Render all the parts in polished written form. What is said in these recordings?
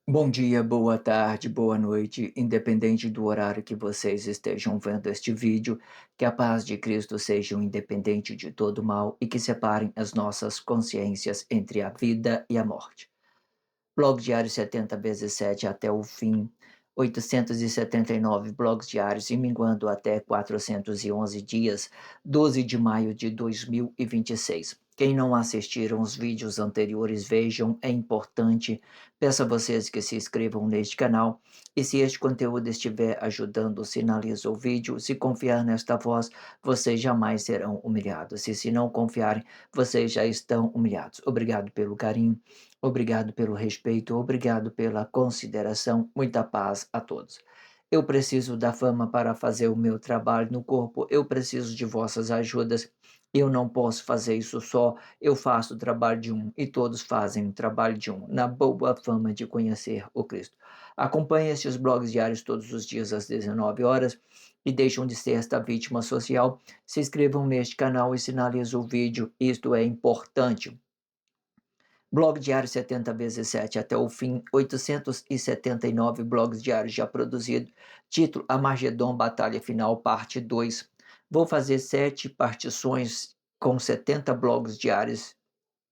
Bom dia, boa tarde, boa noite, independente do horário que vocês estejam vendo este vídeo, que a paz de Cristo seja independente de todo mal e que separem as nossas consciências entre a vida e a morte. Blog diário 70 vezes 7 até o fim, 879 blogs diários e minguando até 411 dias, 12 de maio de 2026. Quem não assistiram os vídeos anteriores, vejam, é importante. Peço a vocês que se inscrevam neste canal e se este conteúdo estiver ajudando, sinalize o vídeo. Se confiar nesta voz, vocês jamais serão humilhados. E se não confiarem, vocês já estão humilhados. Obrigado pelo carinho. Obrigado pelo respeito, obrigado pela consideração, muita paz a todos. Eu preciso da fama para fazer o meu trabalho no corpo, eu preciso de vossas ajudas. Eu não posso fazer isso só, eu faço o trabalho de um e todos fazem o trabalho de um, na boa fama de conhecer o Cristo. Acompanhe estes blogs diários todos os dias às 19 horas e deixam de ser esta vítima social. Se inscrevam neste canal e sinalizem o vídeo, isto é importante. Blog diário 70 vezes 7 até o fim, 879 blogs diários já produzidos. Título: Armagedon Batalha Final, parte 2. Vou fazer 7 partições com 70 blogs diários,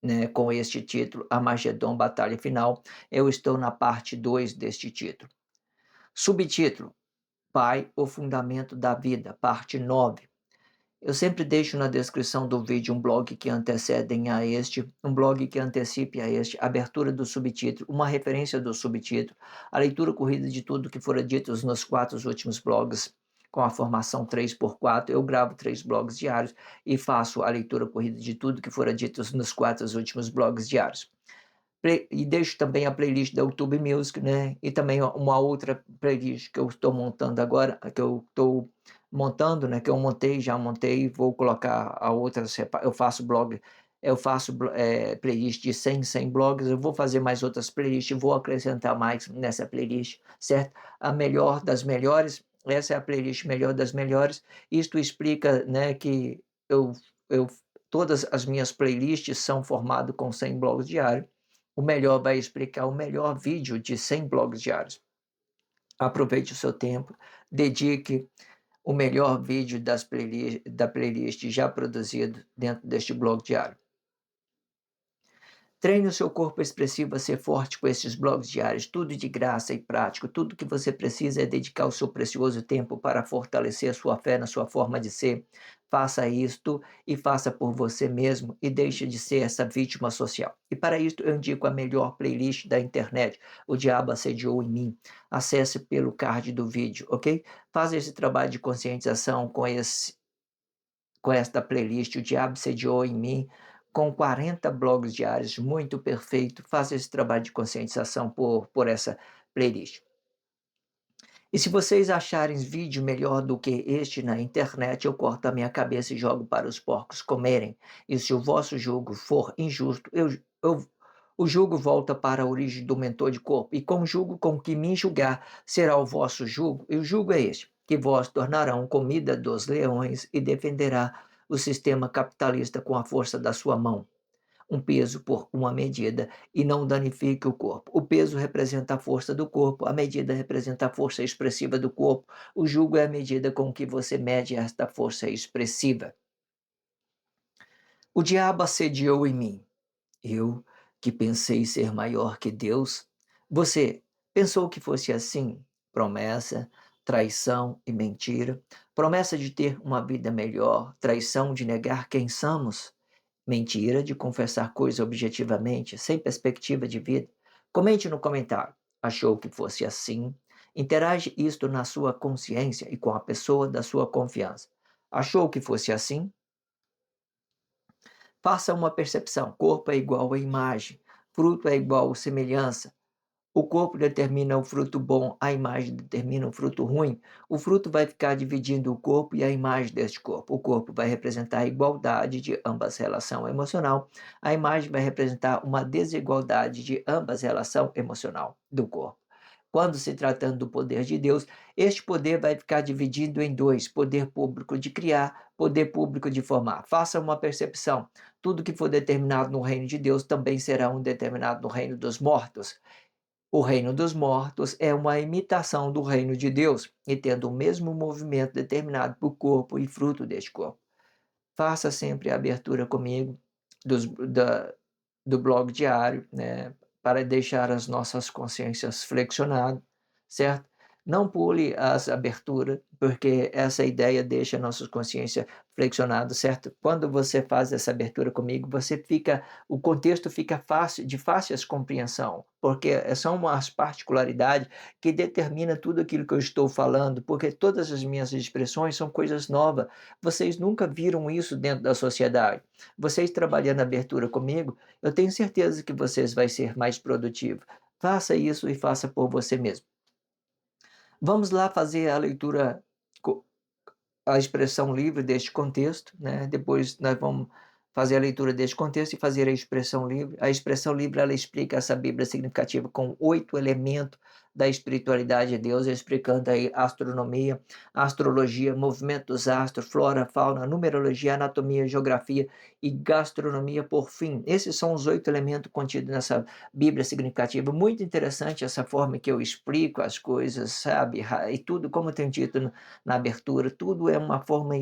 né, com este título, Armagedon Batalha Final. Eu estou na parte 2 deste título. Subtítulo: Pai, o Fundamento da Vida, parte 9. Eu sempre deixo na descrição do vídeo um blog que antecedem a este, um blog que antecipe a este, abertura do subtítulo, uma referência do subtítulo, a leitura corrida de tudo que fora dito nos 4 últimos blogs, com a formação 3x4. Eu gravo 3 blogs diários e faço a leitura corrida de tudo que fora dito nos 4 últimos blogs diários. E deixo também a playlist da YouTube Music, né? E também uma outra playlist que eu estou montando agora, que eu estou montando, né? Que eu montei, já montei, vou colocar a outra. Eu faço blog, eu faço playlist de 100 blogs. Eu vou fazer mais outras playlists, vou acrescentar mais nessa playlist, certo? A melhor das melhores. Essa é a playlist melhor das melhores. Isto explica, né? Que eu todas as minhas playlists são formadas com 100 blogs diários. O melhor vai explicar o melhor vídeo de 100 blogs diários. Aproveite o seu tempo, dedique o melhor vídeo da playlist já produzido dentro deste blog diário. Treine o seu corpo expressivo a ser forte com esses blogs diários, tudo de graça e prático. Tudo que você precisa é dedicar o seu precioso tempo para fortalecer a sua fé na sua forma de ser. Faça isto e faça por você mesmo e deixe de ser essa vítima social. E para isto eu indico a melhor playlist da internet, O Diabo Assediou em Mim. Acesse pelo card do vídeo, ok? Faça esse trabalho de conscientização com esta playlist, O Diabo Sediou em Mim, com 40 blogs diários, muito perfeito. Faça esse trabalho de conscientização por essa playlist. E se vocês acharem vídeo melhor do que este na internet, eu corto a minha cabeça e jogo para os porcos comerem. E se o vosso jugo for injusto, o jugo volta para a origem do mentor de corpo, e com o jugo com que me julgar será o vosso jugo, e o jugo é este, que vós tornarão comida dos leões e defenderá o sistema capitalista com a força da sua mão. Um peso por uma medida e não danifique o corpo. O peso representa a força do corpo, a medida representa a força expressiva do corpo, o jugo é a medida com que você mede esta força expressiva. O diabo assediou em mim. Eu, que pensei ser maior que Deus, você pensou que fosse assim? Promessa, traição e mentira, promessa de ter uma vida melhor, traição de negar quem somos, mentira de confessar coisas objetivamente, sem perspectiva de vida. Comente no comentário. Achou que fosse assim? Interage isto na sua consciência e com a pessoa da sua confiança. Achou que fosse assim? Faça uma percepção. Corpo é igual a imagem. Fruto é igual a semelhança. O corpo determina o fruto bom, a imagem determina o fruto ruim. O fruto vai ficar dividindo o corpo e a imagem deste corpo. O corpo vai representar a igualdade de ambas relação emocional. A imagem vai representar uma desigualdade de ambas relação emocional do corpo. Quando se tratando do poder de Deus, este poder vai ficar dividido em dois: poder público de criar, poder público de formar. Faça uma percepção. Tudo que for determinado no reino de Deus também será determinado no reino dos mortos. O reino dos mortos é uma imitação do reino de Deus e tendo o mesmo movimento determinado por corpo e fruto deste corpo. Faça sempre a abertura comigo do blog diário, né, para deixar as nossas consciências flexionadas, certo? Não pule as aberturas, porque essa ideia deixa a nossa consciência flexionada, certo? Quando você faz essa abertura comigo, o contexto fica fácil, de fácil compreensão, porque são as particularidades que determinam tudo aquilo que eu estou falando, porque todas as minhas expressões são coisas novas. Vocês nunca viram isso dentro da sociedade. Vocês trabalhando a abertura comigo, eu tenho certeza que vocês vai ser mais produtivo. Faça isso e faça por você mesmo. Vamos lá fazer a leitura, a expressão livre deste contexto, né? Depois nós vamos fazer a leitura deste contexto e fazer a expressão livre. A expressão livre, ela explica essa Bíblia significativa com 8 elementos da espiritualidade de Deus, explicando aí astronomia, astrologia, movimento dos astros, flora, fauna, numerologia, anatomia, geografia e gastronomia por fim. Esses são os 8 elementos contidos nessa Bíblia significativa. Muito interessante essa forma que eu explico as coisas, sabe? E tudo, como eu tenho dito na abertura, tudo é uma forma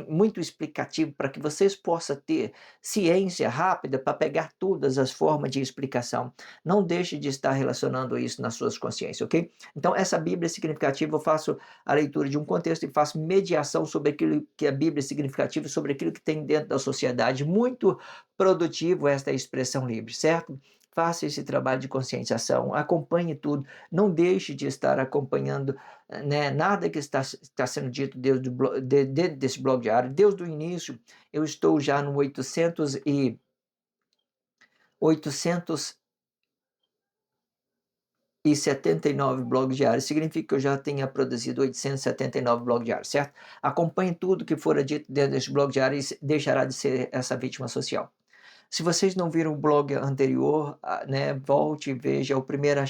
muito explicativa para que vocês possam ter ciência rápida para pegar todas as formas de explicação. Não deixe de estar relacionando isso nas suas consciências, ok? Então, essa Bíblia significativa, eu faço a leitura de um contexto e faço mediação sobre aquilo que a Bíblia é significativa, sobre aquilo que tem dentro da sociedade. Muito produtivo esta expressão livre, certo? Faça esse trabalho de conscientização, acompanhe tudo, não deixe de estar acompanhando, né, nada que está sendo dito dentro desse blog diário. Desde o início, eu estou já no 879 blogs diários, significa que eu já tenha produzido 879 blogs diários, certo? Acompanhe tudo que for dito dentro desse blog diário e deixará de ser essa vítima social. Se vocês não viram o blog anterior, né, volte e veja o primeiro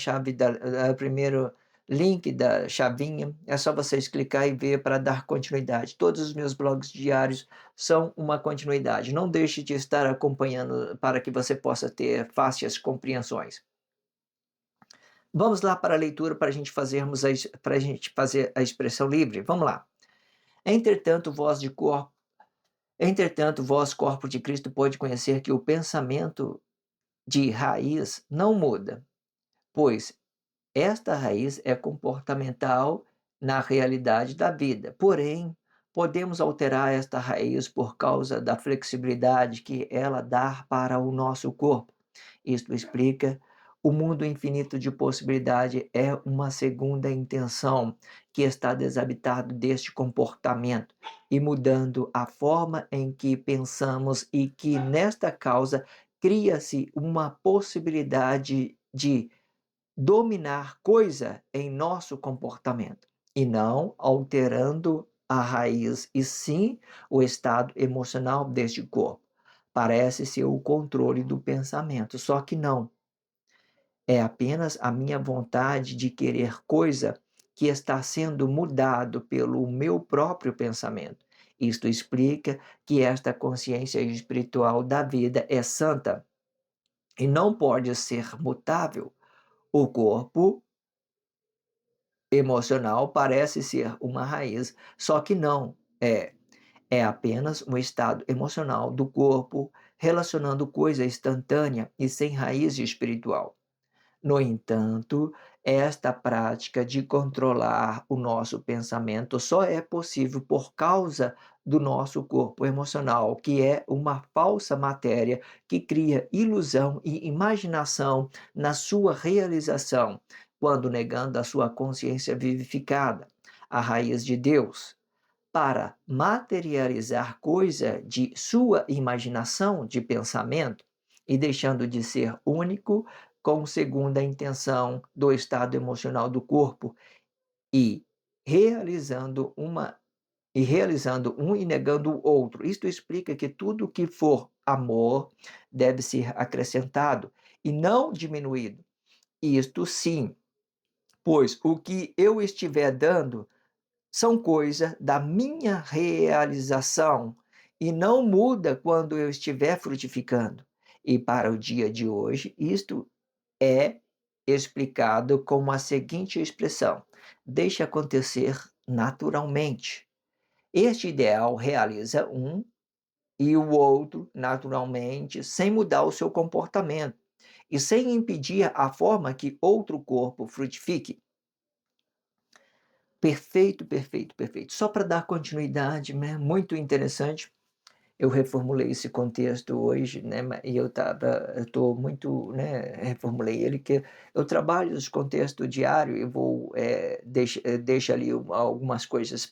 link da chavinha. É só vocês clicar e ver para dar continuidade. Todos os meus blogs diários são uma continuidade. Não deixe de estar acompanhando para que você possa ter fáceis compreensões. Vamos lá para a leitura para a gente fazer a expressão livre. Vamos lá. Entretanto, vós, corpo de Cristo, pode conhecer que o pensamento de raiz não muda, pois esta raiz é comportamental na realidade da vida. Porém, podemos alterar esta raiz por causa da flexibilidade que ela dá para o nosso corpo. Isto explica o mundo infinito de possibilidade é uma segunda intenção que está desabitado deste comportamento e mudando a forma em que pensamos e que nesta causa cria-se uma possibilidade de dominar coisa em nosso comportamento e não alterando a raiz e sim o estado emocional deste corpo. Parece ser o controle do pensamento, só que não. É apenas a minha vontade de querer coisa que está sendo mudado pelo meu próprio pensamento. Isto explica que esta consciência espiritual da vida é santa e não pode ser mutável. O corpo emocional parece ser uma raiz, só que não é. É apenas um estado emocional do corpo relacionando coisa instantânea e sem raiz espiritual. No entanto, esta prática de controlar o nosso pensamento só é possível por causa do nosso corpo emocional, que é uma falsa matéria que cria ilusão e imaginação na sua realização, quando negando a sua consciência vivificada, a raiz de Deus, para materializar coisa de sua imaginação de pensamento e deixando de ser único com segunda intenção do estado emocional do corpo e realizando um e negando o outro. Isto explica que tudo que for amor deve ser acrescentado e não diminuído. Isto sim, pois o que eu estiver dando são coisas da minha realização e não muda quando eu estiver frutificando. E para o dia de hoje, isto é explicado com a seguinte expressão: deixe acontecer naturalmente. Este ideal realiza um e o outro naturalmente, sem mudar o seu comportamento e sem impedir a forma que outro corpo frutifique. Perfeito, perfeito, perfeito. Só para dar continuidade, né, muito interessante. Eu reformulei esse contexto hoje, né, e eu estou muito, né, reformulei ele, que eu trabalho esse contexto diário e vou, deixo ali algumas coisas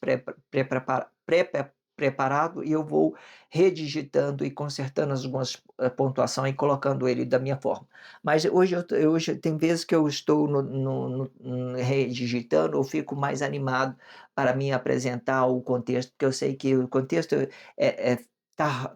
preparado e eu vou redigitando e consertando algumas pontuação e colocando ele da minha forma. Mas hoje tem vezes que eu estou redigitando, eu fico mais animado para me apresentar o contexto, porque eu sei que o contexto é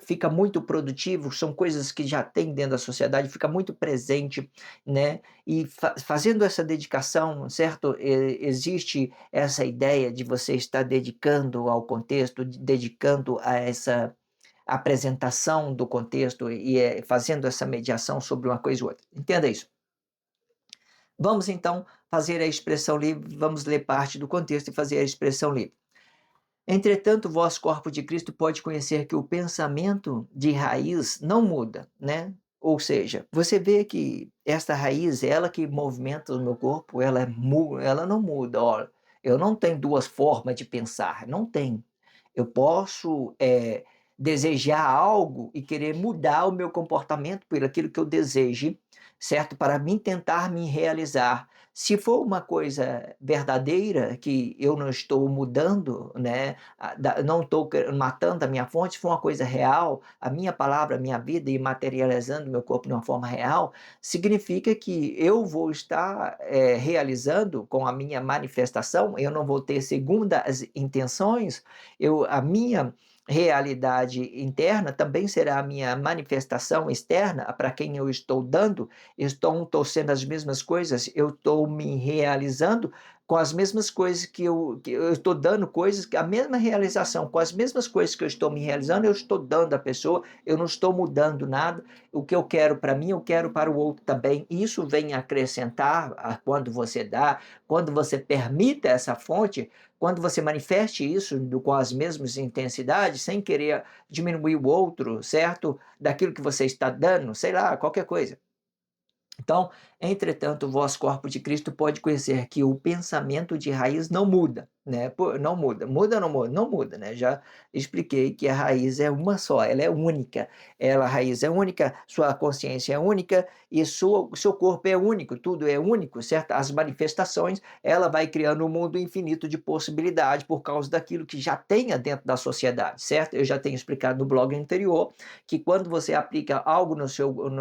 fica muito produtivo, são coisas que já tem dentro da sociedade, fica muito presente, né, e fazendo essa dedicação, certo, existe essa ideia de você estar dedicando ao contexto, dedicando a essa apresentação do contexto e fazendo essa mediação sobre uma coisa e outra. Entenda isso. Vamos então fazer a expressão livre, vamos ler parte do contexto e fazer a expressão livre. Entretanto, vós, corpo de Cristo, pode conhecer que o pensamento de raiz não muda, né? Ou seja, você vê que esta raiz, ela que movimenta o meu corpo, ela não muda. Olha, eu não tenho duas formas de pensar, não tem. Eu posso desejar algo e querer mudar o meu comportamento por aquilo que eu deseje, certo? Para mim tentar me realizar. Se for uma coisa verdadeira, que eu não estou mudando, né, não estou matando a minha fonte, se for uma coisa real, a minha palavra, a minha vida e materializando meu corpo de uma forma real, significa que eu vou estar realizando com a minha manifestação, eu não vou ter segundas intenções, a minha realidade interna também será a minha manifestação externa para quem eu estou dando, estou sendo as mesmas coisas, eu estou me realizando com as mesmas coisas que eu estou dando coisas, a mesma realização, com as mesmas coisas que eu estou me realizando, eu estou dando à pessoa, eu não estou mudando nada, o que eu quero para mim, eu quero para o outro também. Isso vem acrescentar quando você dá, quando você permita essa fonte, quando você manifeste isso com as mesmas intensidades, sem querer diminuir o outro, certo? Daquilo que você está dando, sei lá, qualquer coisa. Então, entretanto, vós, corpo de Cristo, pode conhecer que o pensamento de raiz não muda, né? Não muda. Muda ou não muda? Não muda, né? Já expliquei que a raiz é uma só, ela é única. A raiz é única, sua consciência é única e seu corpo é único, tudo é único, certo? As manifestações, ela vai criando um mundo infinito de possibilidades por causa daquilo que já tenha dentro da sociedade, certo? Eu já tenho explicado no blog anterior que quando você aplica algo no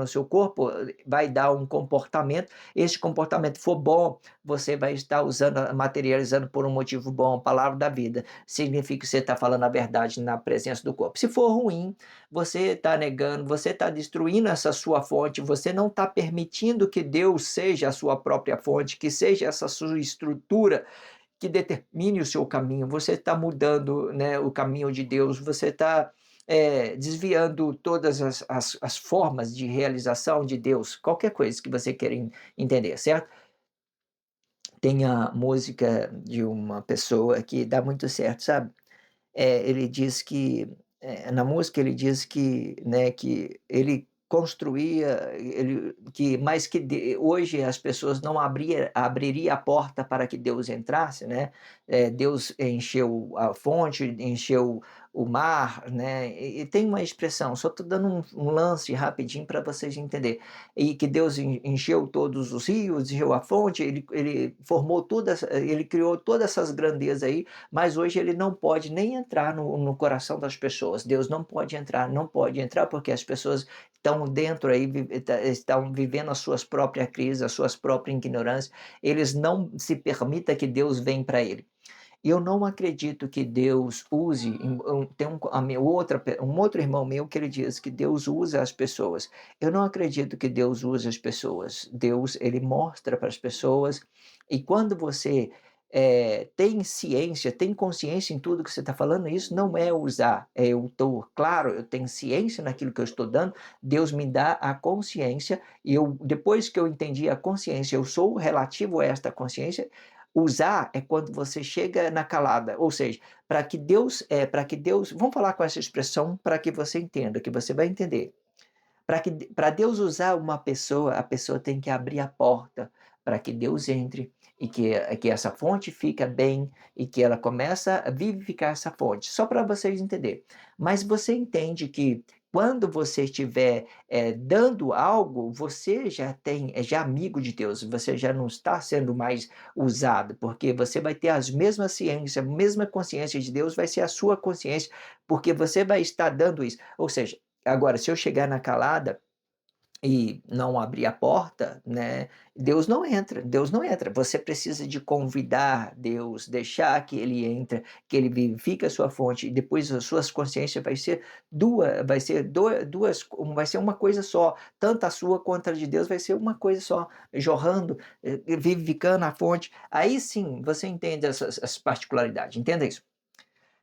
seu corpo, vai dar um comportamento, esse comportamento for bom, você vai estar usando, materializando por um motivo bom, a palavra da vida, significa que você está falando a verdade na presença do corpo. Se for ruim, você está negando, você está destruindo essa sua fonte, você não está permitindo que Deus seja a sua própria fonte, que seja essa sua estrutura, que determine o seu caminho, você está mudando, né, o caminho de Deus, você está desviando todas as formas de realização de Deus, qualquer coisa que você queira entender, certo? Tem a música de uma pessoa que dá muito certo, sabe? Ele diz que, na música ele diz que, né, que ele construía, mas que hoje as pessoas não abriria a porta para que Deus entrasse, né? Deus encheu a fonte, encheu o mar, né? E tem uma expressão, só estou dando um lance rapidinho para vocês entenderem. E que Deus encheu todos os rios, encheu a fonte, ele formou ele criou todas essas grandezas aí, mas hoje ele não pode nem entrar no coração das pessoas. Deus não pode entrar, não pode entrar porque as pessoas estão dentro aí, estão vivendo as suas próprias crises, as suas próprias ignorâncias. Eles não se permitem que Deus venha para ele. E eu não acredito que Deus use. Tem um outro irmão meu que ele diz que Deus usa as pessoas. Eu não acredito que Deus use as pessoas. Deus, ele mostra para as pessoas. E quando você tem ciência, tem consciência em tudo que você está falando, isso não é usar. Eu estou, claro, eu tenho ciência naquilo que eu estou dando, Deus me dá a consciência, e eu, depois que eu entendi a consciência, eu sou relativo a esta consciência. Usar é quando você chega na calada, ou seja, para que Deus, vamos falar com essa expressão para que você entenda, que você vai entender. Para Deus usar uma pessoa, a pessoa tem que abrir a porta para que Deus entre e que essa fonte fica bem e que ela começa a vivificar essa fonte. Só para vocês entenderem. Mas você entende que quando você estiver dando algo, você já é já amigo de Deus, você já não está sendo mais usado, porque você vai ter as mesmas ciências, a mesma consciência de Deus vai ser a sua consciência, porque você vai estar dando isso. Ou seja, agora, se eu chegar na calada e não abrir a porta, né, Deus não entra, Deus não entra. Você precisa de convidar Deus, deixar que Ele entre, que Ele vivifique a sua fonte, e depois as suas consciências vai ser uma coisa só. Tanto a sua quanto a de Deus vai ser uma coisa só, jorrando, vivificando a fonte. Aí sim, você entende essas particularidades, entenda isso.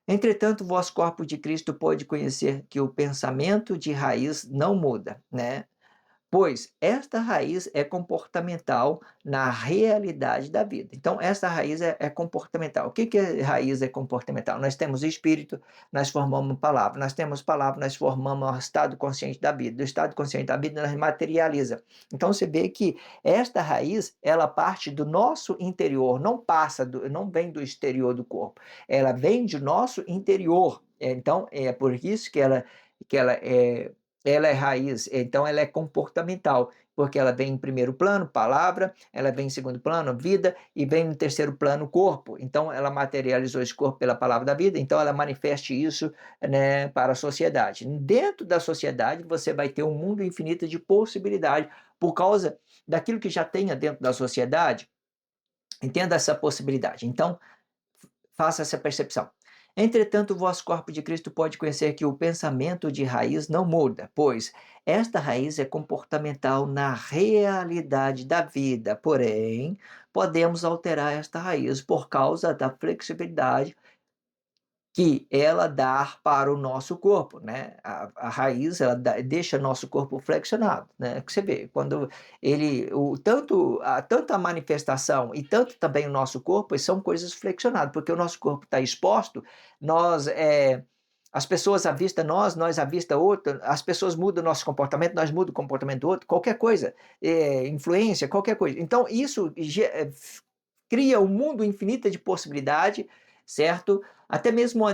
Entretanto, vós, corpo de Cristo, pode conhecer que o pensamento de raiz não muda, né? Pois esta raiz é comportamental na realidade da vida. Então, esta raiz é comportamental. O que é raiz é comportamental? Nós temos espírito, nós formamos palavra. Nós temos palavra, nós formamos o estado consciente da vida. Do estado consciente da vida, nós materializa. Então, você vê que esta raiz, ela parte do nosso interior, não vem do exterior do corpo. Ela vem do nosso interior. Então, é por isso que ela é raiz, então ela é comportamental, porque ela vem em primeiro plano, palavra, ela vem em segundo plano, vida, e vem no terceiro plano, corpo. Então ela materializou esse corpo pela palavra da vida, então ela manifesta isso, né, para a sociedade. Dentro da sociedade você vai ter um mundo infinito de possibilidades por causa daquilo que já tenha dentro da sociedade. Entenda essa possibilidade. Então, faça essa percepção. Entretanto, o vosso corpo de Cristo pode conhecer que o pensamento de raiz não muda, pois esta raiz é comportamental na realidade da vida. Porém, podemos alterar esta raiz por causa da flexibilidade que ela dá para o nosso corpo, né? A raiz, ela deixa nosso corpo flexionado, né? Que você vê, quando tanto a manifestação e tanto também o nosso corpo são coisas flexionadas, porque o nosso corpo está exposto, nós, as pessoas avistam nós avistam outro, as pessoas mudam o nosso comportamento, nós mudamos o comportamento do outro, qualquer coisa, influência, qualquer coisa. Então, isso cria um mundo infinito de possibilidade, certo? Até mesmo uma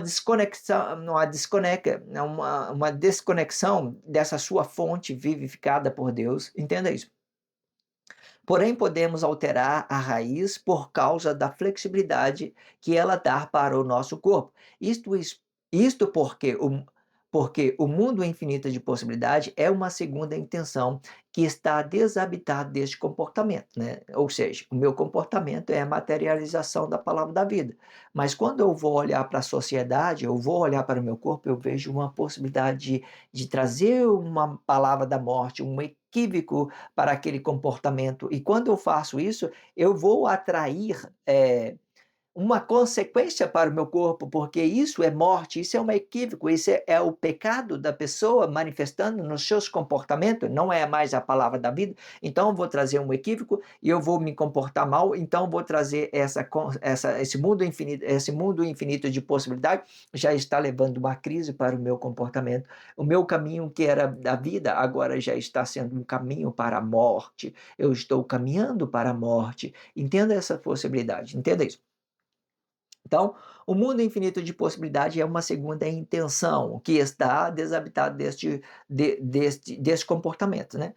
desconexão dessa sua fonte vivificada por Deus, entenda isso. Porém, podemos alterar a raiz por causa da flexibilidade que ela dá para o nosso corpo. Isto porque o mundo infinito de possibilidade é uma segunda intenção que está desabitado deste comportamento, né? Ou seja, o meu comportamento é a materialização da palavra da vida. Mas quando eu vou olhar para a sociedade, eu vou olhar para o meu corpo, eu vejo uma possibilidade de trazer uma palavra da morte, um equívoco para aquele comportamento. E quando eu faço isso, eu vou atrair uma consequência para o meu corpo, porque isso é morte, isso é um equívoco, isso é o pecado da pessoa manifestando nos seus comportamentos, não é mais a palavra da vida. Então eu vou trazer um equívoco e eu vou me comportar mal, então eu vou trazer esse mundo infinito de possibilidade já está levando uma crise para o meu comportamento. O meu caminho que era da vida agora já está sendo um caminho para a morte. Eu estou caminhando para a morte. Entenda essa possibilidade, entenda isso. Então, o mundo infinito de possibilidade é uma segunda intenção que está desabitado deste comportamento, né?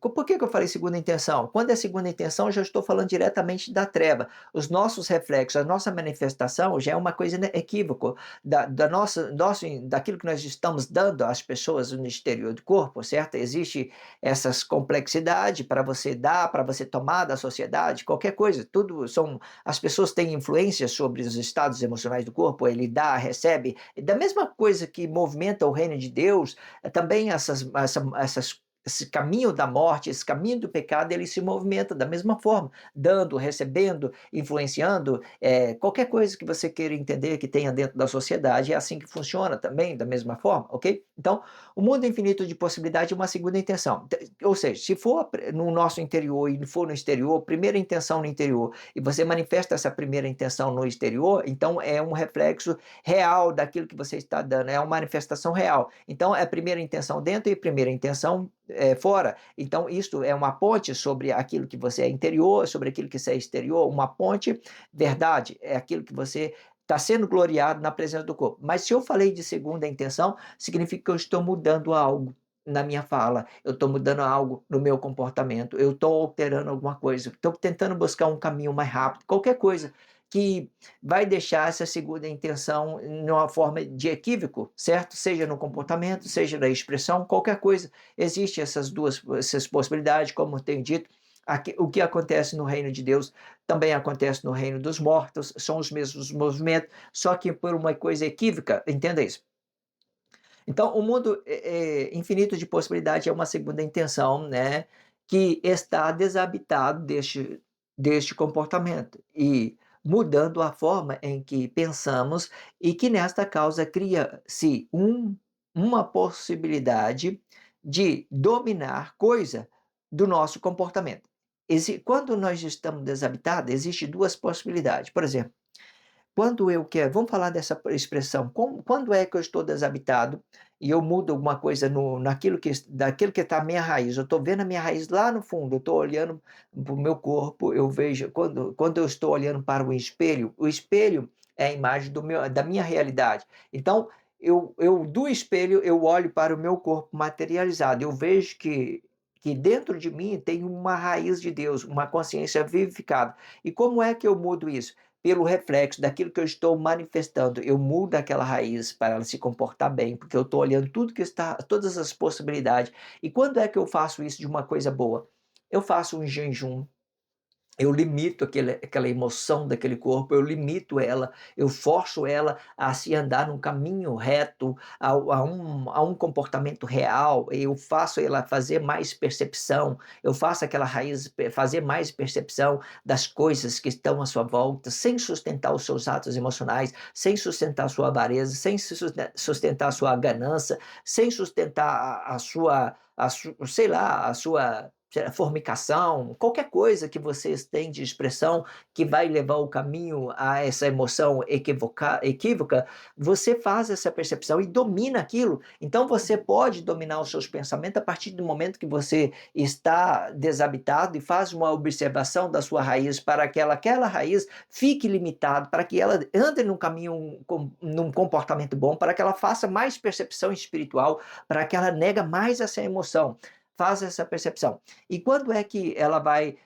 Por que eu falei segunda intenção? Quando é segunda intenção, eu já estou falando diretamente da treva. Os nossos reflexos, a nossa manifestação já é uma coisa, né, equívoco daquilo que nós estamos dando às pessoas no exterior do corpo, certo? Existe essas complexidades para você dar, para você tomar da sociedade, qualquer coisa, tudo são. As pessoas têm influência sobre os estados emocionais do corpo, ele dá, recebe, da mesma coisa que movimenta o reino de Deus, também essas esse caminho da morte, esse caminho do pecado, ele se movimenta da mesma forma, dando, recebendo, influenciando, qualquer coisa que você queira entender que tenha dentro da sociedade, é assim que funciona também, da mesma forma, ok? Então, o mundo infinito de possibilidade é uma segunda intenção. Ou seja, se for no nosso interior e for no exterior, primeira intenção no interior, e você manifesta essa primeira intenção no exterior, então é um reflexo real daquilo que você está dando, é uma manifestação real. Então, é a primeira intenção dentro e a primeira intenção fora. Então, isto é uma ponte sobre aquilo que você é interior, sobre aquilo que você é exterior, uma ponte, verdade, é aquilo que você está sendo gloriado na presença do corpo. Mas se eu falei de segunda intenção, significa que eu estou mudando algo na minha fala, eu estou mudando algo no meu comportamento, eu estou alterando alguma coisa, estou tentando buscar um caminho mais rápido, qualquer coisa que vai deixar essa segunda intenção numa forma de equívoco, certo? Seja no comportamento, seja na expressão, qualquer coisa. Existem essas possibilidades, como eu tenho dito. O que acontece no reino de Deus também acontece no reino dos mortos, são os mesmos movimentos, só que por uma coisa equívoca, entenda isso. Então, o mundo infinito de possibilidade é uma segunda intenção, né, que está desabitado deste comportamento e mudando a forma em que pensamos e que nesta causa cria-se uma possibilidade de dominar coisa do nosso comportamento. Quando nós estamos desabitados, existem duas possibilidades. Por exemplo, quando eu quero, vamos falar dessa expressão, quando é que eu estou desabitado e eu mudo alguma coisa daquilo que está a minha raiz, eu estou vendo a minha raiz lá no fundo, eu estou olhando para o meu corpo, eu vejo, quando eu estou olhando para o espelho é a imagem da minha realidade. Então, do espelho, eu olho para o meu corpo materializado, eu vejo que dentro de mim tem uma raiz de Deus, uma consciência vivificada. E como é que eu mudo isso? Pelo reflexo daquilo que eu estou manifestando, eu mudo aquela raiz para ela se comportar bem, porque eu estou olhando todas as possibilidades. E quando é que eu faço isso de uma coisa boa? Eu faço um jejum, eu limito aquela emoção daquele corpo, eu limito ela, eu forço ela a se andar num caminho reto, a um comportamento real, eu faço ela fazer mais percepção, eu faço aquela raiz fazer mais percepção das coisas que estão à sua volta, sem sustentar os seus atos emocionais, sem sustentar a sua avareza, sem sustentar a sua ganância, sem sustentar sei lá, a sua formicação, qualquer coisa que vocês têm de expressão que vai levar o caminho a essa emoção equívoca, você faz essa percepção e domina aquilo. Então você pode dominar os seus pensamentos a partir do momento que você está desabitado e faz uma observação da sua raiz para que aquela raiz fique limitada, para que ela ande num caminho, num comportamento bom, para que ela faça mais percepção espiritual, para que ela nega mais essa emoção. Faz essa percepção. E quando é que ela vai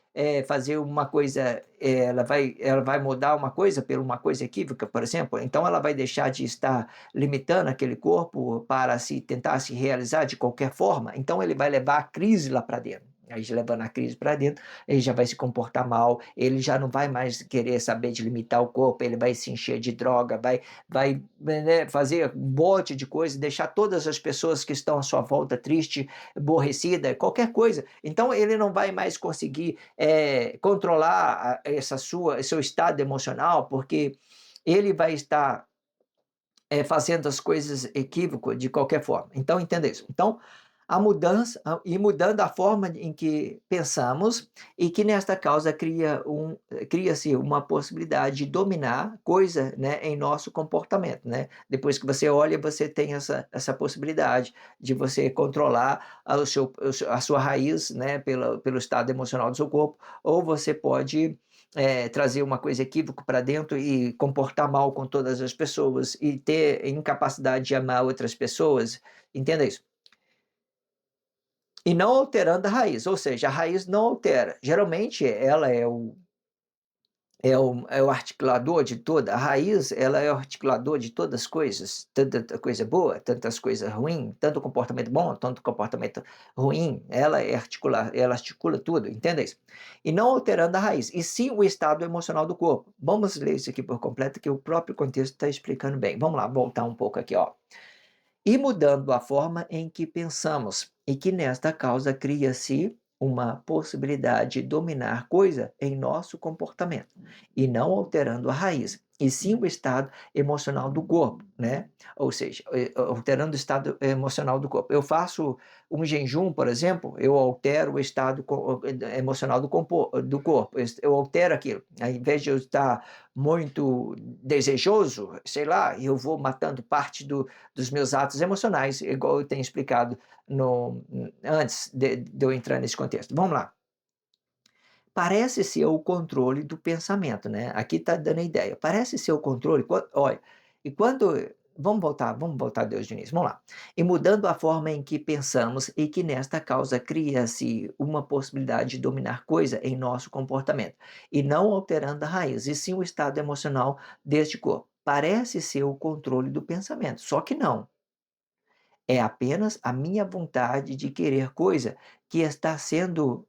fazer uma coisa, ela vai mudar uma coisa por uma coisa equívoca, por exemplo? Então ela vai deixar de estar limitando aquele corpo para tentar se realizar de qualquer forma. Então ele vai levar a crise lá para dentro. Aí levando a crise para dentro, ele já vai se comportar mal, ele já não vai mais querer saber de limitar o corpo, ele vai se encher de droga, vai né, fazer um monte de coisa, deixar todas as pessoas que estão à sua volta triste, aborrecida, qualquer coisa. Então ele não vai mais conseguir controlar seu estado emocional, porque ele vai estar fazendo as coisas equívocas de qualquer forma. Então entenda isso. Então a mudança e mudando a forma em que pensamos e que nesta causa cria-se uma possibilidade de dominar coisa, né, em nosso comportamento, né? Depois que você olha, você tem essa possibilidade de você controlar a sua raiz, né, pelo estado emocional do seu corpo, ou você pode trazer uma coisa equívoca para dentro e comportar mal com todas as pessoas e ter incapacidade de amar outras pessoas. Entenda isso. E não alterando a raiz, ou seja, a raiz não altera. Geralmente ela é o articulador de toda, a raiz ela é o articulador de todas as coisas, tanta coisa boa, tantas coisas ruins, tanto comportamento bom, tanto comportamento ruim, ela articula tudo, entenda isso? E não alterando a raiz, e sim o estado emocional do corpo. Vamos ler isso aqui por completo, que o próprio contexto está explicando bem. Vamos lá, voltar um pouco aqui, ó. E mudando a forma em que pensamos. e que nesta causa cria-se uma possibilidade de dominar coisa em nosso comportamento, e não alterando a raiz, e sim o estado emocional do corpo, né? Ou seja, alterando o estado emocional do corpo. Eu faço um jejum, por exemplo, eu altero o estado emocional do corpo, eu altero aquilo. Ao invés de eu estar muito desejoso, sei lá, eu vou matando parte dos meus atos emocionais, igual eu tenho explicado no, antes de eu entrar nesse contexto. Vamos lá. Parece ser o controle do pensamento, né? Aqui está dando a ideia. Parece ser o controle. Olha, e quando. Vamos voltar a Deus de início. Vamos lá. E mudando a forma em que pensamos, e que nesta causa cria-se uma possibilidade de dominar coisa em nosso comportamento, e não alterando a raiz, e sim o estado emocional deste corpo. Parece ser o controle do pensamento, só que não. É apenas a minha vontade de querer coisa que está sendo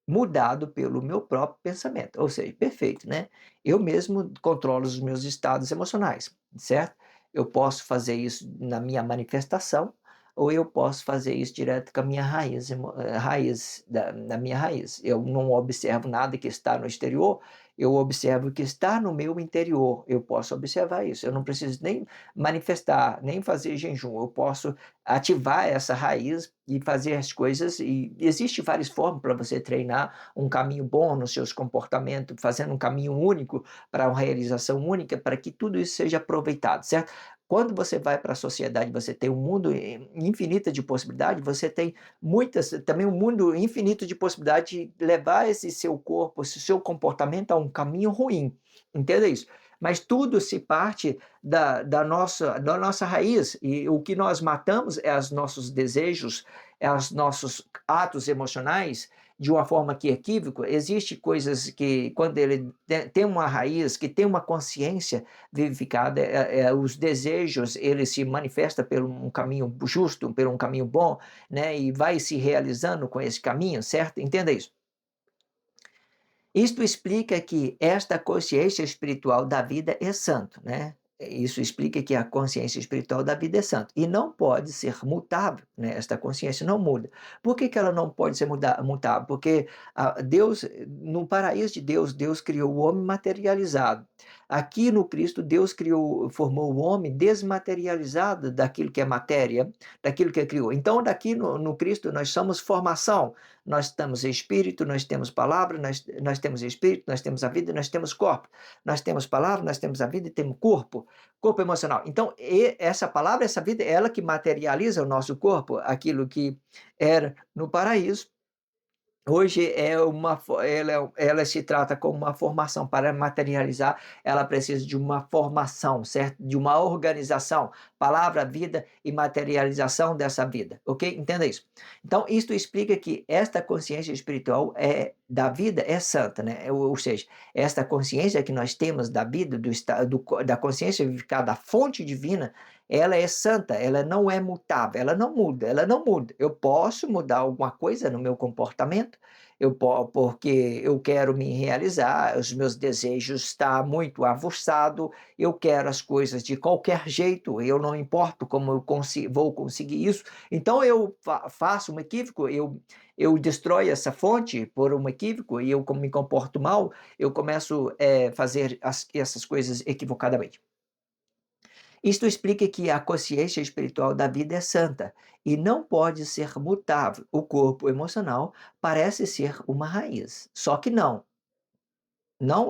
mudado pelo meu próprio pensamento. Ou seja, perfeito, né? Eu mesmo controlo os meus estados emocionais, certo? Eu posso fazer isso na minha manifestação, ou eu posso fazer isso direto com a minha raiz, na minha raiz. Eu não observo nada que está no exterior, eu observo o que está no meu interior. Eu posso observar isso. Eu não preciso nem manifestar, nem fazer jejum. Eu posso ativar essa raiz e fazer as coisas. E existe várias formas para você treinar um caminho bom nos seus comportamentos, fazendo um caminho único para uma realização única, para que tudo isso seja aproveitado, certo? Quando você vai para a sociedade, você tem um mundo infinito de possibilidades, você tem também um mundo infinito de possibilidades de levar esse seu corpo, esse seu comportamento a um caminho ruim. Entenda isso. Mas tudo se parte da nossa raiz, e o que nós matamos é os nossos desejos, é os nossos atos emocionais, de uma forma que é equívoca. Existe coisas que, quando ele tem uma raiz, que tem uma consciência vivificada, os desejos, ele se manifesta por um caminho justo, por um caminho bom, né, e vai se realizando com esse caminho, certo? Entenda isso. Isto explica que esta consciência espiritual da vida é santo, né? Isso explica que a consciência espiritual da vida é santo e não pode ser mutável, né? Esta consciência não muda. Por que ela não pode ser mutável? Porque Deus, no paraíso de Deus, Deus criou o homem materializado. Aqui no Cristo, Deus formou o homem desmaterializado daquilo que é matéria, daquilo que criou. Então, daqui no Cristo, nós somos formação. Nós temos espírito, nós temos palavra, nós temos espírito, nós temos a vida, nós temos corpo. Nós temos palavra, nós temos a vida e temos corpo emocional. Então, essa palavra, essa vida, é ela que materializa o nosso corpo, aquilo que era no paraíso. Hoje ela se trata como uma formação. Para materializar, ela precisa de uma formação, certo? De uma organização, palavra, vida e materialização dessa vida, ok? Entenda isso. Então, isto explica que esta consciência espiritual da vida é santa, né? Ou seja, esta consciência que nós temos da vida, da consciência vivificada, da fonte divina, ela é santa, ela não é mutável, ela não muda, ela não muda. Eu posso mudar alguma coisa no meu comportamento, porque eu quero me realizar, os meus desejos estão muito aguçados, eu quero as coisas de qualquer jeito, eu não importo como eu vou conseguir isso. Então eu faço um equívoco, eu destroio essa fonte por um equívoco e eu, como me comporto mal, eu começo a fazer essas coisas equivocadamente. Isto explica que a consciência espiritual da vida é santa e não pode ser mutável. O corpo emocional parece ser uma raiz, só que não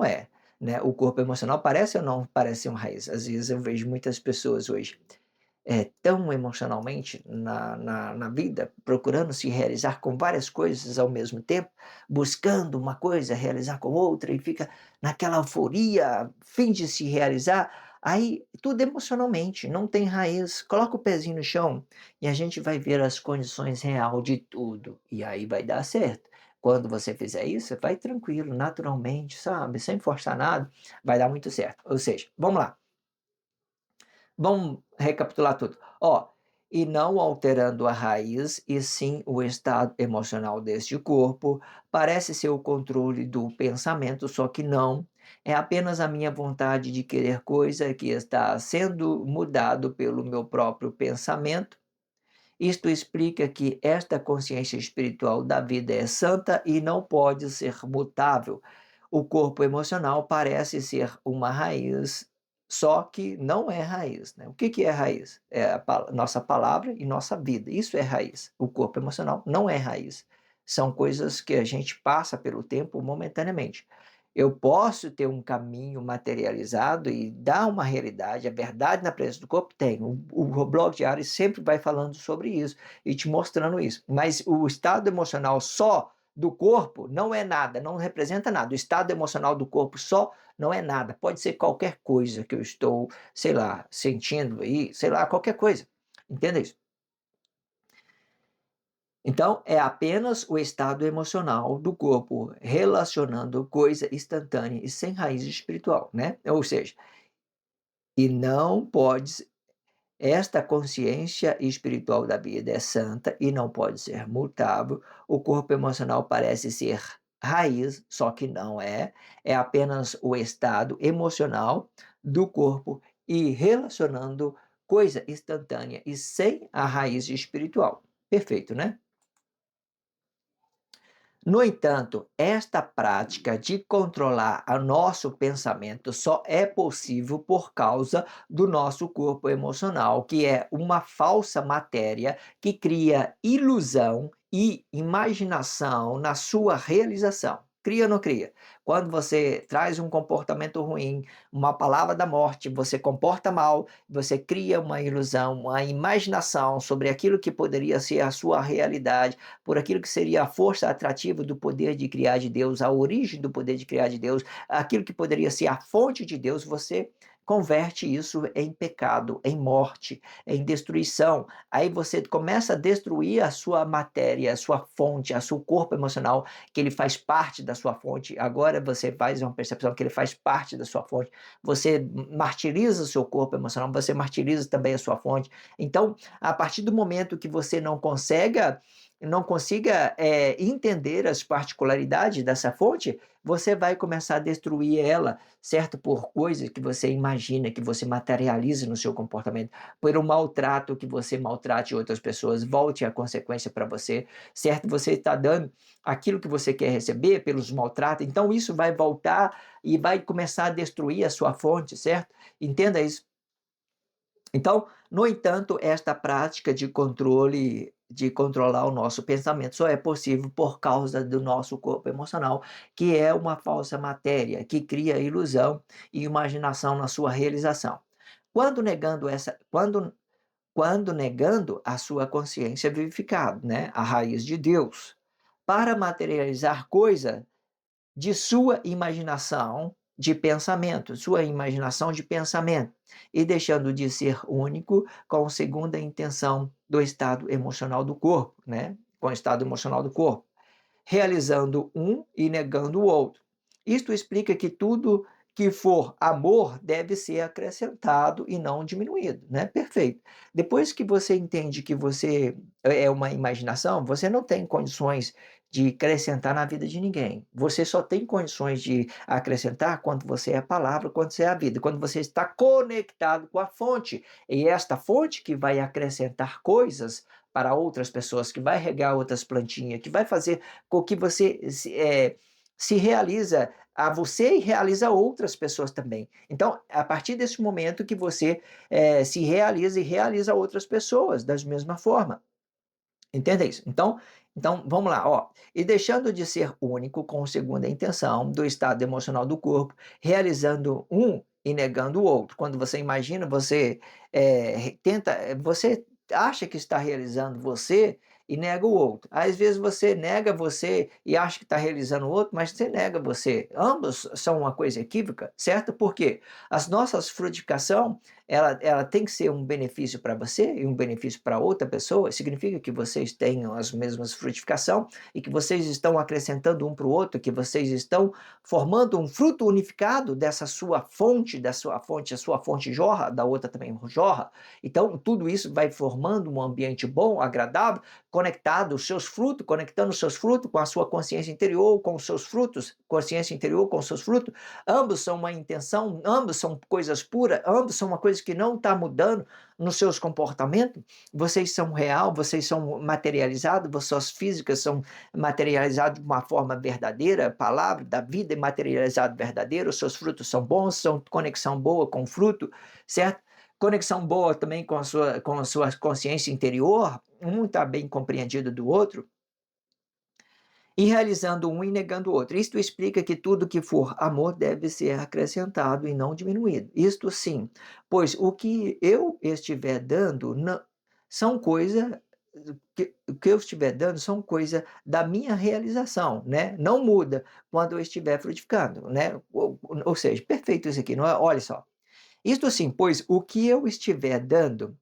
é. Né? O corpo emocional parece ou não parece uma raiz? Às vezes eu vejo muitas pessoas hoje tão emocionalmente na vida, procurando se realizar com várias coisas ao mesmo tempo, buscando uma coisa, realizar com outra, e fica naquela euforia, fim de se realizar, aí tudo emocionalmente, não tem raiz. Coloca o pezinho no chão e a gente vai ver as condições real de tudo, e aí vai dar certo. Quando você fizer isso, vai tranquilo, naturalmente, sabe? Sem forçar nada, vai dar muito certo. Ou seja, vamos lá. Vamos recapitular tudo. Ó, e não alterando a raiz, e sim o estado emocional deste corpo, parece ser o controle do pensamento, só que não. É apenas a minha vontade de querer coisa que está sendo mudado pelo meu próprio pensamento, Isto explica que esta consciência espiritual da vida é santa e não pode ser mutável. O corpo emocional parece ser uma raiz, só que não é raiz, né? O que é raiz? É a nossa palavra e nossa vida. Isso é raiz. O corpo emocional não é raiz. São coisas que a gente passa pelo tempo momentaneamente. Eu posso ter um caminho materializado e dar uma realidade, a verdade na presença do corpo? Tem. O blog diário sempre vai falando sobre isso e te mostrando isso. Mas o estado emocional só do corpo não é nada, não representa nada. O estado emocional do corpo só não é nada. Pode ser qualquer coisa que eu estou, sei lá, sentindo aí, sei lá, qualquer coisa. Entenda isso? Então, é apenas o estado emocional do corpo relacionando coisa instantânea e sem raiz espiritual, né? Ou seja, e não pode, esta consciência espiritual da vida é santa e não pode ser mutável. O corpo emocional parece ser raiz, só que não é. É apenas o estado emocional do corpo e relacionando coisa instantânea e sem a raiz espiritual. Perfeito, né? No entanto, esta prática de controlar o nosso pensamento só é possível por causa do nosso corpo emocional, que é uma falsa matéria que cria ilusão e imaginação na sua realização. Cria ou não cria? Quando você traz um comportamento ruim, uma palavra da morte, você comporta mal, você cria uma ilusão, uma imaginação sobre aquilo que poderia ser a sua realidade, por aquilo que seria a força atrativa do poder de criar de Deus, a origem do poder de criar de Deus, aquilo que poderia ser a fonte de Deus, você converte isso em pecado, em morte, em destruição. Aí você começa a destruir a sua matéria, a sua fonte, o seu corpo emocional, que ele faz parte da sua fonte. Agora você faz uma percepção que ele faz parte da sua fonte. Você martiriza o seu corpo emocional, você martiriza também a sua fonte. Então, a partir do momento que você não consiga entender as particularidades dessa fonte, você vai começar a destruir ela, certo? Por coisas que você imagina, que você materializa no seu comportamento, por um maltrato que você maltrate outras pessoas, volte a consequência para você, certo? Você está dando aquilo que você quer receber pelos maltratos, então isso vai voltar e vai começar a destruir a sua fonte, certo? Entenda isso. Então, no entanto, esta prática de controle, de controlar o nosso pensamento, só é possível por causa do nosso corpo emocional, que é uma falsa matéria, que cria ilusão e imaginação na sua realização. Quando negando a sua consciência vivificada, né, a raiz de Deus, para materializar coisa de sua imaginação de pensamento, sua imaginação de pensamento, e deixando de ser único com a segunda intenção do estado emocional do corpo, né? Com o estado emocional do corpo, realizando um e negando o outro. Isto explica que tudo que for amor deve ser acrescentado e não diminuído, né? Perfeito. Depois que você entende que você é uma imaginação, você não tem condições de acrescentar na vida de ninguém. Você só tem condições de acrescentar quando você é a palavra, quando você é a vida, quando você está conectado com a fonte. E é esta fonte que vai acrescentar coisas para outras pessoas, que vai regar outras plantinhas, que vai fazer com que você se realiza a você e realiza outras pessoas também. Então, a partir desse momento que você se realiza e realiza outras pessoas da mesma forma. Entende isso? Então, vamos lá, ó. E deixando de ser único com segunda intenção do estado emocional do corpo, realizando um e negando o outro. Quando você imagina, você acha que está realizando você e nega o outro. Às vezes você nega você e acha que está realizando o outro, mas você nega você. Ambos são uma coisa equívoca, certo? Porque as nossas frutificação ela tem que ser um benefício para você e um benefício para outra pessoa, significa que vocês tenham as mesmas frutificação e que vocês estão acrescentando um para o outro, que vocês estão formando um fruto unificado dessa sua fonte, a sua fonte jorra, da outra também jorra. Então, tudo isso vai formando um ambiente bom, agradável, conectado os seus frutos, conectando os seus frutos com a sua consciência interior, com os seus frutos, consciência interior com os seus frutos, ambos são uma intenção, ambos são coisas puras, ambos são uma coisa que não está mudando nos seus comportamentos, vocês são real, vocês são materializados, suas físicas são materializadas de uma forma verdadeira, a palavra da vida é materializada verdadeira, os seus frutos são bons, são conexão boa com o fruto, certo? Conexão boa também com a sua consciência interior, um está bem compreendido do outro, e realizando um e negando o outro. Isto explica que tudo que for amor deve ser acrescentado e não diminuído. Isto sim, pois o que eu estiver dando não, são coisa o que eu estiver dando são coisa da minha realização, né? Não muda quando eu estiver frutificando, né? Ou seja, perfeito isso aqui, não é? Olha só. Isto assim, pois o que eu estiver dando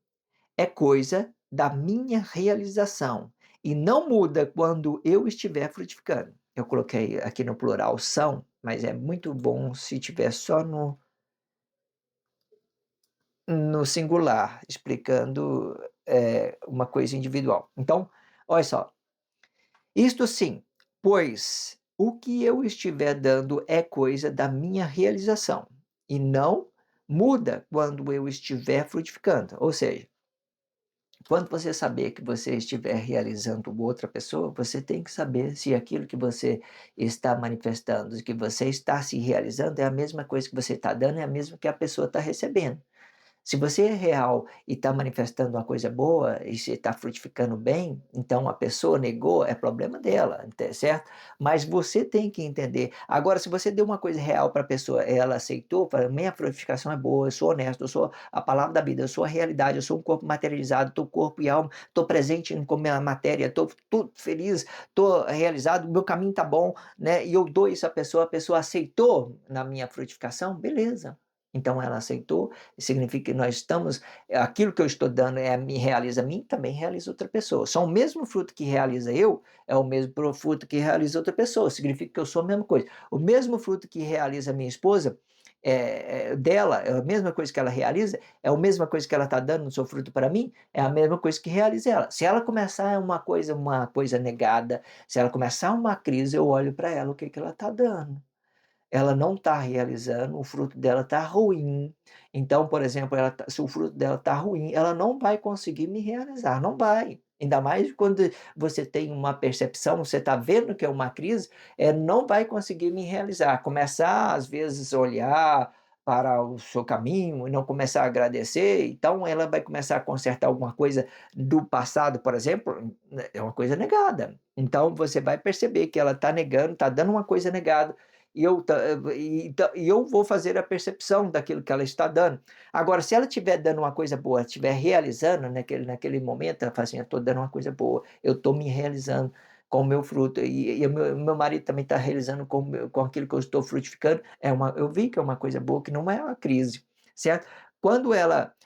é coisa da minha realização e não muda quando eu estiver frutificando. Eu coloquei aqui no plural são, mas é muito bom se tiver só no singular, explicando uma coisa individual. Então, olha só. Isto sim, pois o que eu estiver dando é coisa da minha realização e não muda quando eu estiver frutificando. Ou seja, quando você saber que você estiver realizando outra pessoa, você tem que saber se aquilo que você está manifestando, que você está se realizando, é a mesma coisa que você está dando, é a mesma que a pessoa está recebendo. Se você é real e está manifestando uma coisa boa e se está frutificando bem, então a pessoa negou, é problema dela, certo? Mas você tem que entender. Agora, se você deu uma coisa real para a pessoa, ela aceitou, fala, minha frutificação é boa, eu sou honesto, eu sou a palavra da vida, eu sou a realidade, eu sou um corpo materializado, estou corpo e alma, estou presente com a matéria, estou feliz, estou realizado, meu caminho está bom, né? E eu dou isso à pessoa, a pessoa aceitou na minha frutificação, beleza. Então ela aceitou, significa que nós estamos, aquilo que eu estou dando me realiza a mim, também realiza outra pessoa. Só o mesmo fruto que realiza eu, é o mesmo fruto que realiza outra pessoa, significa que eu sou a mesma coisa. O mesmo fruto que realiza a minha esposa, dela, é a mesma coisa que ela realiza, é a mesma coisa que ela está dando no seu fruto para mim, é a mesma coisa que realiza ela. Se ela começar uma coisa negada, se ela começar uma crise, eu olho para ela, o que, que ela está dando? Ela não está realizando, o fruto dela está ruim. Então, por exemplo, se o fruto dela está ruim, ela não vai conseguir me realizar, não vai. Ainda mais quando você tem uma percepção, você está vendo que é uma crise, não vai conseguir me realizar. Começar, às vezes, a olhar para o seu caminho e não começar a agradecer, então ela vai começar a consertar alguma coisa do passado, por exemplo, é uma coisa negada. Então você vai perceber que ela está negando, está dando uma coisa negada, e eu vou fazer a percepção daquilo que ela está dando. Agora, se ela estiver dando uma coisa boa, estiver realizando naquele momento, ela fala assim, eu estou dando uma coisa boa, eu estou me realizando com o meu fruto, e o meu marido também está realizando com aquilo que eu estou frutificando, eu vi que é uma coisa boa, que não é uma crise, certo? Quando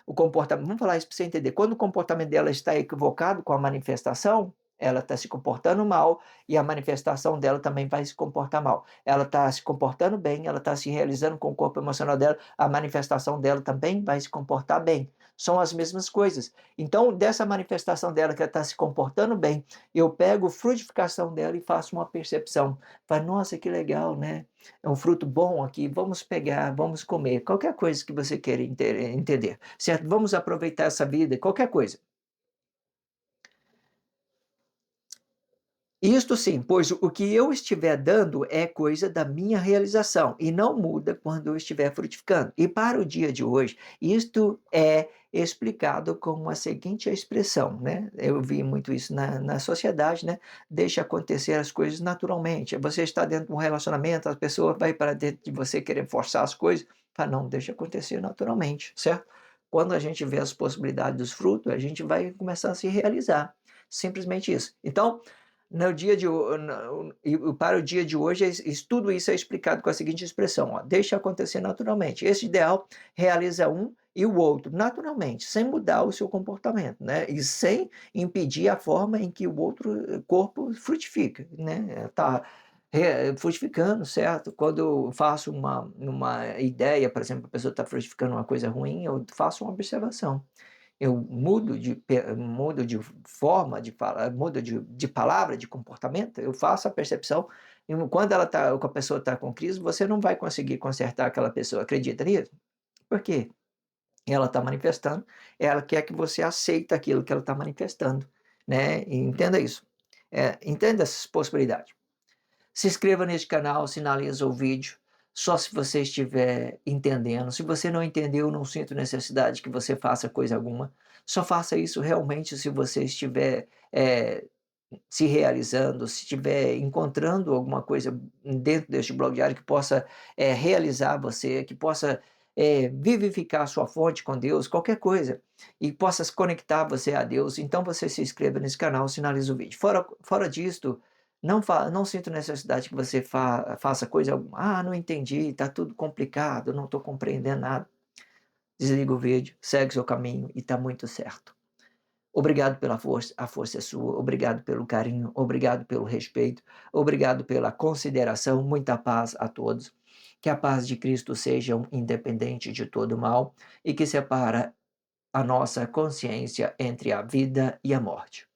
o comportamento, vamos falar isso para você entender, quando o comportamento dela está equivocado com a manifestação, ela está se comportando mal e a manifestação dela também vai se comportar mal. Ela está se comportando bem, ela está se realizando com o corpo emocional dela, a manifestação dela também vai se comportar bem. São as mesmas coisas. Então, dessa manifestação dela que ela está se comportando bem, eu pego a frutificação dela e faço uma percepção. Falo, nossa, que legal, né? É um fruto bom aqui, vamos pegar, vamos comer. Qualquer coisa que você queira entender, certo? Vamos aproveitar essa vida, qualquer coisa. Isto sim, pois o que eu estiver dando é coisa da minha realização e não muda quando eu estiver frutificando. E para o dia de hoje, isto é explicado com a seguinte expressão, né? Eu vi muito isso na sociedade, né? Deixa acontecer as coisas naturalmente. Você está dentro de um relacionamento, a pessoa vai para dentro de você querer forçar as coisas, fala, não, deixa acontecer naturalmente, certo? Quando a gente vê as possibilidades dos frutos, a gente vai começar a se realizar. Simplesmente isso. Então, no dia de, para o dia de hoje, tudo isso é explicado com a seguinte expressão: ó, deixa acontecer naturalmente. Esse ideal realiza um e o outro naturalmente, sem mudar o seu comportamento, né? E sem impedir a forma em que o outro corpo frutifica, né? Tá frutificando, certo? Quando eu faço uma ideia, por exemplo, a pessoa está frutificando uma coisa ruim, eu faço uma observação. eu mudo de forma de fala, mudo de palavra, de comportamento, eu faço a percepção, e quando a pessoa está com crise, você não vai conseguir consertar aquela pessoa, acredita nisso? Por quê? Ela está manifestando, ela quer que você aceite aquilo que ela está manifestando, né, e entenda isso. Entenda essas possibilidades. Se inscreva neste canal, sinaliza o vídeo, só se você estiver entendendo. Se você não entendeu, não sinto necessidade que você faça coisa alguma. Só faça isso realmente se você estiver se realizando, se estiver encontrando alguma coisa dentro deste blog diário que possa realizar você, que possa vivificar a sua fonte com Deus, qualquer coisa, e possa se conectar você a Deus, então você se inscreva nesse canal, sinaliza o vídeo. Fora disto, não sinto necessidade que você faça coisa alguma. Ah, não entendi, está tudo complicado, não estou compreendendo nada. Desliga o vídeo, segue seu caminho e está muito certo. Obrigado pela força, a força é sua. Obrigado pelo carinho, obrigado pelo respeito, obrigado pela consideração. Muita paz a todos. Que a paz de Cristo seja independente de todo mal e que separa a nossa consciência entre a vida e a morte.